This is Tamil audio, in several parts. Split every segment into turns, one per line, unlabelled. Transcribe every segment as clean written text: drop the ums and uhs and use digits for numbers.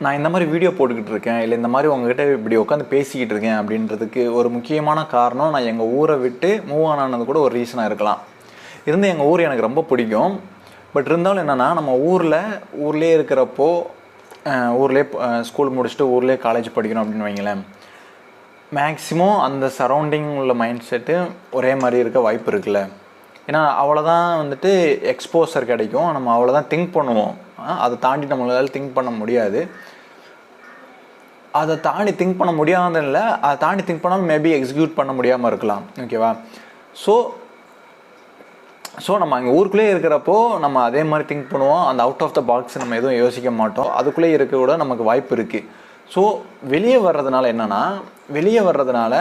நான் இந்த மாதிரி வீடியோ போட்டுக்கிட்டு இருக்கேன், இல்லை இந்த மாதிரி உங்ககிட்ட இப்படி உட்காந்து பேசிக்கிட்டு இருக்கேன் அப்படின்றதுக்கு ஒரு முக்கியமான காரணம் நான் எங்கள் ஊரை விட்டு மூவ் ஆனது கூட ஒரு ரீசனாக இருக்கலாம். எங்கள் ஊர் எனக்கு ரொம்ப பிடிக்கும். பட் இருந்தாலும் என்னென்னா, நம்ம ஊர்லேயே இருக்கிறப்போ ஊர்லேயே ஸ்கூல் முடிச்சுட்டு ஊர்லேயே காலேஜ் படிக்கணும் அப்படின்னு வைங்களேன், மேக்ஸிமம் அந்த சரௌண்டிங் உள்ள மைண்ட் செட்டு ஒரே மாதிரி இருக்க வாய்ப்பு இருக்குல்ல. ஏன்னா அவ்வளோதான் வந்துட்டு எக்ஸ்போசர் கிடைக்கும், நம்ம அவ்வளோதான் திங்க் பண்ணுவோம். அதை தாண்டி நம்மளால் திங்க் பண்ண முடியாது. அதை தாண்டி திங்க் பண்ண முடியாத இல்லை, அதை தாண்டி திங்க் பண்ணாலும் மேபி எக்ஸிக்யூட் பண்ண முடியாமல் இருக்கலாம். ஓகேவா? ஸோ நம்ம அங்கே ஊருக்குள்ளேயே இருக்கிறப்போ நம்ம அதே மாதிரி திங்க் பண்ணுவோம். அந்த அவுட் ஆஃப் த பாக்ஸ் நம்ம எதுவும் யோசிக்க மாட்டோம். அதுக்குள்ளேயே இருக்க கூட நமக்கு வாய்ப்பு இருக்குது. ஸோ வெளியே வர்றதுனால என்னென்னா, வெளியே வர்றதுனால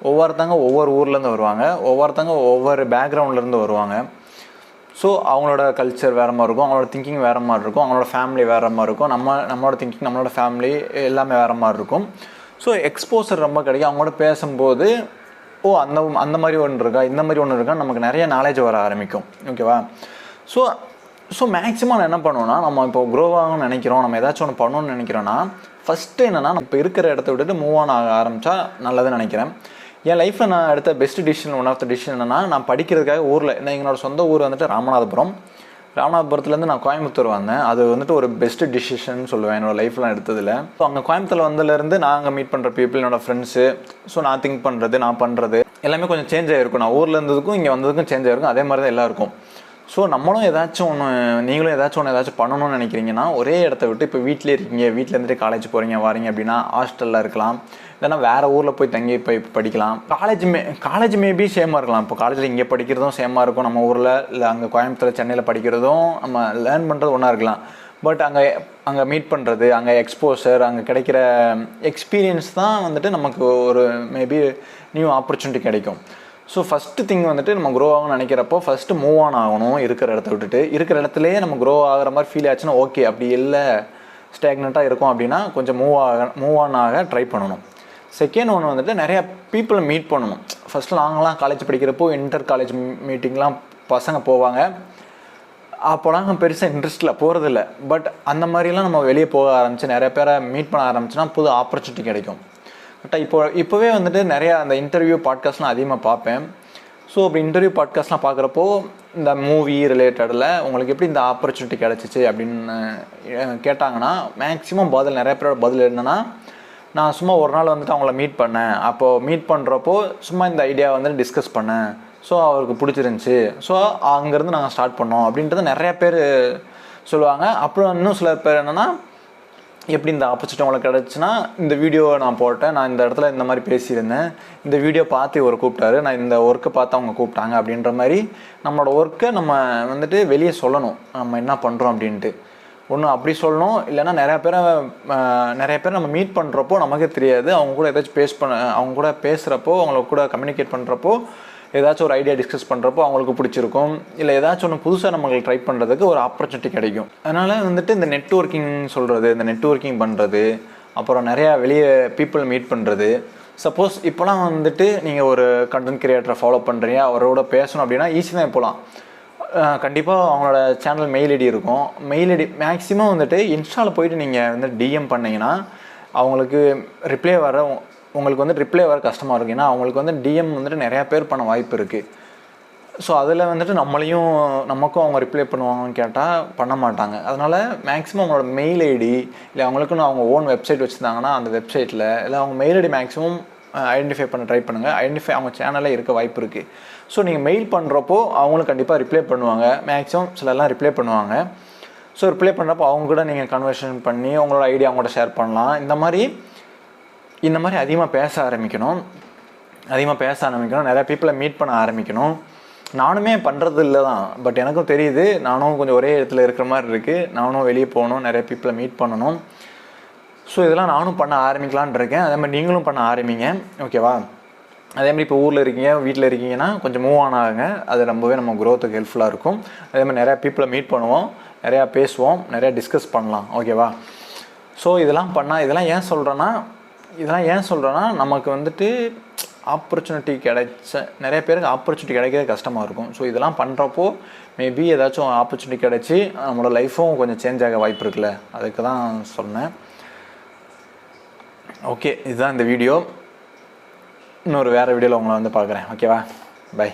ஒவ்வொருத்தங்க ஒவ்வொரு ஊர்லேருந்து வருவாங்க, ஒவ்வொருத்தங்க ஒவ்வொரு பேக்ரவுண்ட்லேருந்து வருவாங்க. ஸோ அவங்களோட கல்ச்சர் வேறு மாதிரி இருக்கும், அவங்களோட திங்கிங் வேறு மாதிரி இருக்கும், அவங்களோட ஃபேமிலி வேறு மாதிரி இருக்கும், நம்மளோட திங்கிங் நம்மளோட ஃபேமிலி எல்லாமே வேறு மாதிரி இருக்கும். ஸோ எக்ஸ்போசர் ரொம்ப கிடைக்கும். அவங்களோட பேசும்போது அந்த மாதிரி ஒன்று இருக்கா, இந்த மாதிரி ஒன்று இருக்கா, நமக்கு நிறைய நாலேஜ் வர ஆரம்பிக்கும். ஓகேவா? ஸோ மேக்ஸிமம் நான் என்ன பண்ணுவோன்னா, நம்ம இப்போ க்ரோ ஆகணும்னு நினைக்கிறோம், நம்ம ஏதாச்சும் ஒன்று பண்ணணும்னு நினைக்கிறோன்னா, ஃபஸ்ட்டு என்னென்னா, நம்ம இப்போ இருக்கிற இடத்த விட்டுட்டு மூவ் ஆன் ஆக ஆரம்பித்தா நல்லதுன்னு நினைக்கிறேன். என் லைஃப்பில் நான் எடுத்த best decision, one of the decision என்னென்னா, நான் படிக்கிறதுக்காக ஊரில் என்னோட சொந்த ஊர் வந்துட்டு ராமநாதபுரத்துலேருந்து நான் கோயம்புத்தூர் வந்தேன். அது வந்துட்டு ஒரு பெஸ்ட் டிசிஷன் சொல்லுவேன் என்னோடய லைஃப்லாம் எடுத்ததில். ஸோ அங்கே கோயம்புத்தூர் வந்ததுலேருந்து நான் அங்கே மீட் பண்ணுற பீப்புள், என்னோடய ஃப்ரெண்ட்ஸு, ஸோ நான் திங்க் பண்ணுறது, நான் பண்ணுறது எல்லாமே கொஞ்சம் சேஞ்ச் ஆகிருக்கும். நான் ஊரில் இருந்ததுக்கும் இங்கே வந்ததுக்கும் சேஞ்ச் ஆகிருக்கும். அதே மாதிரி தான் எல்லாருக்கும். ஸோ நீங்களும் ஏதாச்சும் ஒன்று பண்ணணும்னு நினைக்கிறீங்கன்னா, ஒரே இடத்த விட்டு இப்போ வீட்டிலே இருக்கீங்க, வீட்டில் இருந்துட்டு காலேஜ் போகிறீங்க வரீங்க அப்படின்னா ஹாஸ்டலில் இருக்கலாம், இல்லைனா வேறு ஊரில் போய் தங்கி படிக்கலாம். காலேஜ் மேபி சேமாக இருக்கலாம். இப்போ காலேஜில் இங்கே படிக்கிறதும் சேமாக இருக்கும் நம்ம ஊரில், இல்லை அங்கே கோயம்புத்தூர் சென்னையில் படிக்கிறதும் நம்ம லேர்ன் பண்ணுறது ஒன்றா இருக்கலாம். பட் அங்கே மீட் பண்ணுறது, அங்கே எக்ஸ்போசர், அங்கே கிடைக்கிற எக்ஸ்பீரியன்ஸ் தான் வந்துட்டு நமக்கு ஒரு மேபி நியூ ஆப்பர்ச்சுனிட்டி கிடைக்கும். ஸோ ஃபஸ்ட்டு திங் வந்துட்டு நம்ம க்ரோ ஆகணும்னு நினைக்கிறப்போ ஃபஸ்ட்டு மூவ் ஆன் ஆகணும். இருக்கிற இடத்த விட்டுட்டு இருக்கிற இடத்துலையே நம்ம க்ரோ ஆகிற மாதிரி ஃபீல் ஆச்சுன்னா ஓகே. அப்படி இல்லை ஸ்டாக்னண்ட்டாக இருக்கும் அப்படின்னா கொஞ்சம் மூவ் ஆன் ஆக ட்ரை பண்ணணும். செகண்ட் ஒன்று வந்துட்டு நிறையா பீப்புளை மீட் பண்ணணும். ஃபஸ்ட்டு நாங்களாம் காலேஜ் படிக்கிறப்போ இன்டர் காலேஜ் மீட்டிங்லாம் பசங்க போவாங்க. அப்போலாம் பெருசாக இன்ட்ரெஸ்ட்டில் போகிறதில்ல. பட் அந்த மாதிரிலாம் நம்ம வெளியே போக ஆரம்பித்து நிறைய பேரை மீட் பண்ண ஆரம்பிச்சுன்னா புது ஆப்பர்ச்சுனிட்டி கிடைக்கும். பட் இப்போவே வந்துட்டு நிறையா அந்த இன்டர்வியூ பாட்காஸ்ட்லாம் அதிகமாக பார்ப்பேன். ஸோ அப்படி இன்டர்வியூ பாட்காஸ்ட்லாம் பார்க்குறப்போ இந்த மூவி ரிலேட்டடில் உங்களுக்கு எப்படி இந்த ஆப்பர்ச்சுனிட்டி கிடச்சிச்சு அப்படின்னு கேட்டாங்கன்னா, மேக்ஸிமம் நிறைய பேரோட பதில் என்னென்னா, நான் சும்மா ஒரு நாள் வந்துட்டு அவங்கள மீட் பண்ணேன். அப்போது மீட் பண்ணுறப்போ சும்மா இந்த ஐடியா வந்து டிஸ்கஸ் பண்ணேன். ஸோ அவருக்கு பிடிச்சிருந்துச்சி. ஸோ அங்கேருந்து நாங்கள் ஸ்டார்ட் பண்ணோம் அப்படின்றத நிறையா பேர் சொல்லுவாங்க. அப்புறம் இன்னும் சில பேர் என்னென்னா, எப்படி இந்த ஆப்பர்ச்சுனிட்டி உங்களுக்கு கிடச்சுன்னா, இந்த வீடியோவை நான் போட்டேன், நான் இந்த இடத்துல இந்த மாதிரி பேசியிருந்தேன், இந்த வீடியோ பார்த்து இவர் கூப்பிட்டாரு, நான் இந்த ஒர்க்கை பார்த்து அவங்க கூப்பிட்டாங்க அப்படின்ற மாதிரி நம்மளோட ஒர்க்கை நம்ம வந்துட்டு வெளியே சொல்லணும், நம்ம என்ன பண்ணுறோம் அப்படின்ட்டு. ஒன்று அப்படி சொல்லணும். இல்லைன்னா நிறைய பேர் நம்ம மீட் பண்ணுறப்போ நமக்கே தெரியாது, அவங்க கூட ஏதாச்சும் அவங்க கூட பேசுகிறப்போ, அவங்கள கூட கம்யூனிகேட் பண்ணுறப்போ, ஏதாச்சும் ஒரு ஐடியா டிஸ்கஸ் பண்ணுறப்போ அவங்களுக்கு பிடிச்சிருக்கும், இல்லை ஏதாச்சும் ஒன்று புதுசாக நம்மளுக்கு ட்ரை பண்ணுறதுக்கு ஒரு ஆப்பர்ச்சுனிட்டி கிடைக்கும். அதனால் வந்துட்டு இந்த நெட்வொர்க்கிங் பண்ணுறது, அப்புறம் நிறையா வெளியே பீப்புள் மீட் பண்ணுறது. சப்போஸ் இப்போலாம் வந்துட்டு நீங்கள் ஒரு கண்டென்ட் கிரியேட்டரை ஃபாலோ பண்ணுறீங்க, அவரோட பேசணும் அப்படின்னா ஈஸி தான். இப்போலாம் கண்டிப்பாக அவங்களோட சேனல் மெயில் ஐடி இருக்கும். மெயில் ஐடி மேக்ஸிமம் வந்துட்டு இன்ஸ்டாவில் போயிட்டு நீங்கள் வந்து டிஎம் பண்ணிங்கன்னா அவங்களுக்கு உங்களுக்கு வந்து ரிப்ளை வர கஷ்டமாக இருக்கும். ஏன்னா அவங்களுக்கு வந்து டிஎம் வந்துட்டு நிறையா பேர் பண்ண வாய்ப்பு இருக்குது. ஸோ அதில் வந்துட்டு நமக்கும் அவங்க ரிப்ளை பண்ணுவாங்கன்னு கேட்டால் பண்ண மாட்டாங்க. அதனால் மேக்ஸிமம் அவங்களோட மெயில் ஐடி, இல்லை அவங்களுக்குன்னு அவங்க ஓன் வெப்சைட் வச்சுருந்தாங்கன்னா அந்த வெப்சைட்டில், இல்லை அவங்க மெயில் ஐடி மேக்ஸிமம் ஐடென்டிஃபை பண்ண ட்ரை பண்ணுங்கள். அவங்க சேனலில் இருக்க வாய்ப்பு இருக்குது. ஸோ நீங்கள் மெயில் பண்ணுறப்போ அவங்களும் கண்டிப்பாக ரிப்ளை பண்ணுவாங்க. மேக்ஸிமம் சிலர்லாம் ரிப்ளை பண்ணுவாங்க. ஸோ ரிப்ளை பண்ணுறப்போ அவங்க கூட நீங்கள் கன்வர்சேஷன் பண்ணி உங்களோட ஐடியா அவங்கள்ட்ட ஷேர் பண்ணலாம். இந்த மாதிரி அதிகமாக பேச ஆரம்பிக்கணும். நிறையா பீப்புளை மீட் பண்ண ஆரம்பிக்கணும். நானுமே பண்ணுறது இல்லை தான், பட் எனக்கும் தெரியுது, நானும் கொஞ்சம் ஒரே இடத்துல இருக்கிற மாதிரி இருக்குது. நானும் வெளியே போகணும், நிறைய பீப்புளை மீட் பண்ணணும். ஸோ இதெல்லாம் நானும் பண்ண ஆரம்பிக்கலான் இருக்கேன். அதே மாதிரி நீங்களும் பண்ண ஆரம்பிங்க. ஓகேவா? அதே மாதிரி இப்போ ஊரில் இருக்கீங்க, வீட்டில் இருக்கீங்கன்னா கொஞ்சம் மூவ் ஆன் ஆகுங்க. அது ரொம்பவே நம்ம க்ரோத்துக்கு ஹெல்ப்ஃபுல்லாக இருக்கும். அதே மாதிரி நிறையா பீப்புளை மீட் பண்ணுவோம், நிறையா பேசுவோம், நிறையா டிஸ்கஸ் பண்ணலாம். ஓகேவா? ஸோ இதெல்லாம் ஏன் சொல்கிறேன்னா நமக்கு வந்துட்டு ஆப்பர்ச்சுனிட்டி நிறைய பேருக்கு ஆப்பர்ச்சுனிட்டி கிடைக்கிறது கஷ்டமாக இருக்கும். ஸோ இதெல்லாம் பண்ணுறப்போ மேபி ஏதாச்சும் ஆப்பர்ச்சுனிட்டி கிடைச்சி நம்மளோட லைஃப்பும் கொஞ்சம் சேஞ்ச் ஆக வாய்ப்பு இருக்குல்ல, அதுக்கு தான் சொன்னேன். ஓகே, இதுதான் இந்த வீடியோ. இன்னொரு வேறு வீடியோவில் உங்களை வந்து பார்க்குறேன். ஓகேவா, பை.